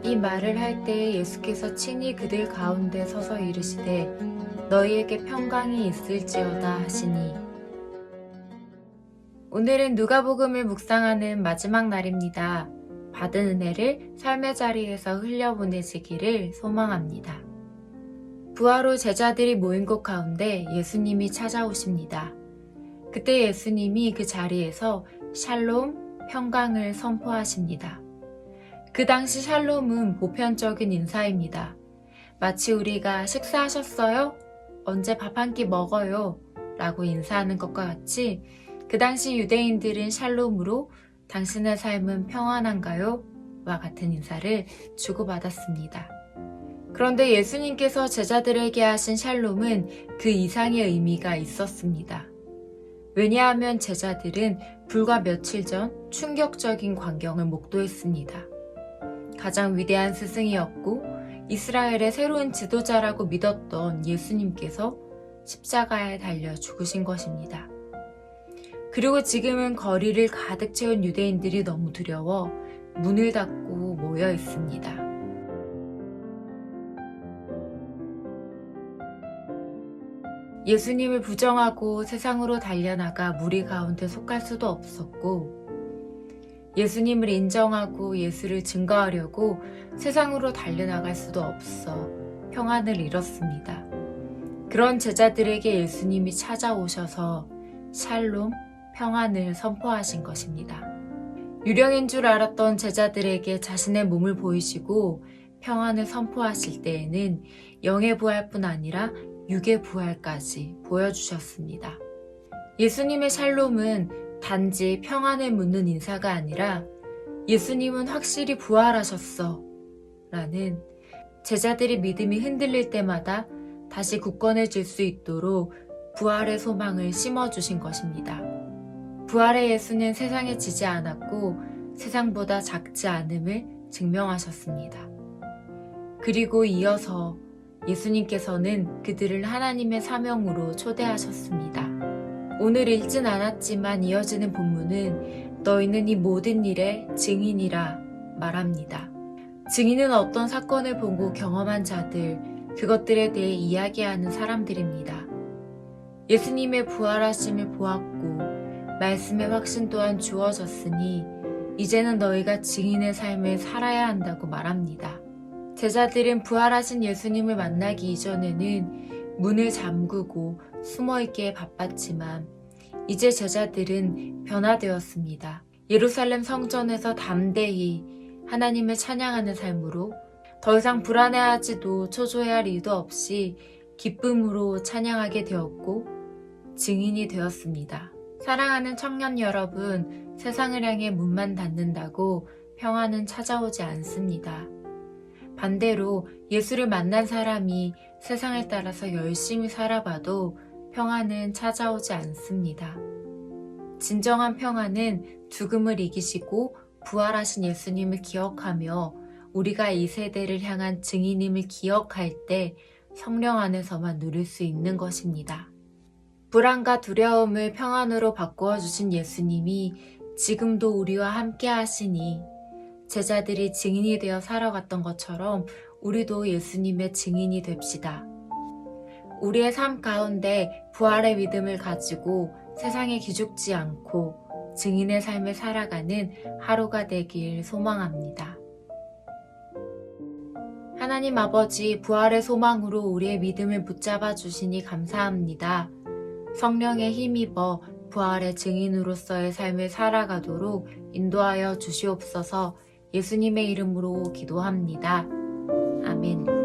이 말을 할 때에 예수께서 친히 그들 가운데 서서 이르시되 너희에게 평강이 있을지어다 하시니. 오늘은 누가복음을 묵상하는 마지막 날입니다. 받은 은혜를 삶의 자리에서 흘려보내시기를 소망합니다. 부활 후 제자들이 모인 곳 가운데 예수님이 찾아오십니다. 그때 예수님이 그 자리에서 샬롬, 평강을 선포하십니다. 그 당시 샬롬은 보편적인 인사입니다. 마치 우리가 식사하셨어요? 언제 밥 한 끼 먹어요? 라고 인사하는 것과 같이 그 당시 유대인들은 샬롬으로 당신의 삶은 평안한가요? 와 같은 인사를 주고받았습니다. 그런데 예수님께서 제자들에게 하신 샬롬은 그 이상의 의미가 있었습니다. 왜냐하면 제자들은 불과 며칠 전 충격적인 광경을 목도했습니다. 가장 위대한 스승이었고 이스라엘의 새로운 지도자라고 믿었던 예수님께서 십자가에 달려 죽으신 것입니다. 그리고 지금은 거리를 가득 채운 유대인들이 너무 두려워 문을 닫고 모여 있습니다. 예수님을 부정하고 세상으로 달려나가 무리 가운데 속할 수도 없었고, 예수님을 인정하고 예수를 증거하려고 세상으로 달려나갈 수도 없어 평안을 잃었습니다. 그런 제자들에게 예수님이 찾아오셔서 샬롬, 평안을 선포하신 것입니다. 유령인 줄 알았던 제자들에게 자신의 몸을 보이시고 평안을 선포하실 때에는 영의 부활뿐 아니라 육의 부활까지 보여주셨습니다. 예수님의 샬롬은 단지 평안을 묻는 인사가 아니라 예수님은 확실히 부활하셨어 라는 제자들의 믿음이 흔들릴 때마다 다시 굳건해질 수 있도록 부활의 소망을 심어주신 것입니다. 부활의 예수는 세상에 지지 않았고 세상보다 작지 않음을 증명하셨습니다. 그리고 이어서 예수님께서는 그들을 하나님의 사명으로 초대하셨습니다. 오늘 읽진 않았지만 이어지는 본문은 너희는 이 모든 일의 증인이라 말합니다. 증인은 어떤 사건을 보고 경험한 자들, 그것들에 대해 이야기하는 사람들입니다. 예수님의 부활하심을 보았고 말씀의 확신 또한 주어졌으니 이제는 너희가 증인의 삶을 살아야 한다고 말합니다. 제자들은 부활하신 예수님을 만나기 이전에는 문을 잠그고 숨어있기에 바빴지만 이제 제자들은 변화되었습니다. 예루살렘 성전에서 담대히 하나님을 찬양하는 삶으로 더 이상 불안해하지도 초조해할 이유도 없이 기쁨으로 찬양하게 되었고 증인이 되었습니다. 사랑하는 청년 여러분, 세상을 향해 문만 닫는다고 평안은 찾아오지 않습니다. 반대로 예수를 만난 사람이 세상을 따라서 열심히 살아봐도 평안은 찾아오지 않습니다. 진정한 평안은 죽음을 이기시고 부활하신 예수님을 기억하며 우리가 이 세대를 향한 증인임을 기억할 때 성령 안에서만 누릴 수 있는 것입니다. 불안과 두려움을 평안으로 바꾸어 주신 예수님이 지금도 우리와 함께 하시니 제자들이 증인이 되어 살아갔던 것처럼 우리도 예수님의 증인이 됩시다. 우리의 삶 가운데 부활의 믿음을 가지고 세상에 기죽지 않고 증인의 삶을 살아가는 하루가 되길 소망합니다. 하나님 아버지, 부활의 소망으로 우리의 믿음을 붙잡아 주시니 감사합니다. 성령에 힘입어 부활의 증인으로서의 삶을 살아가도록 인도하여 주시옵소서. 예수님의 이름으로 기도합니다. 아멘.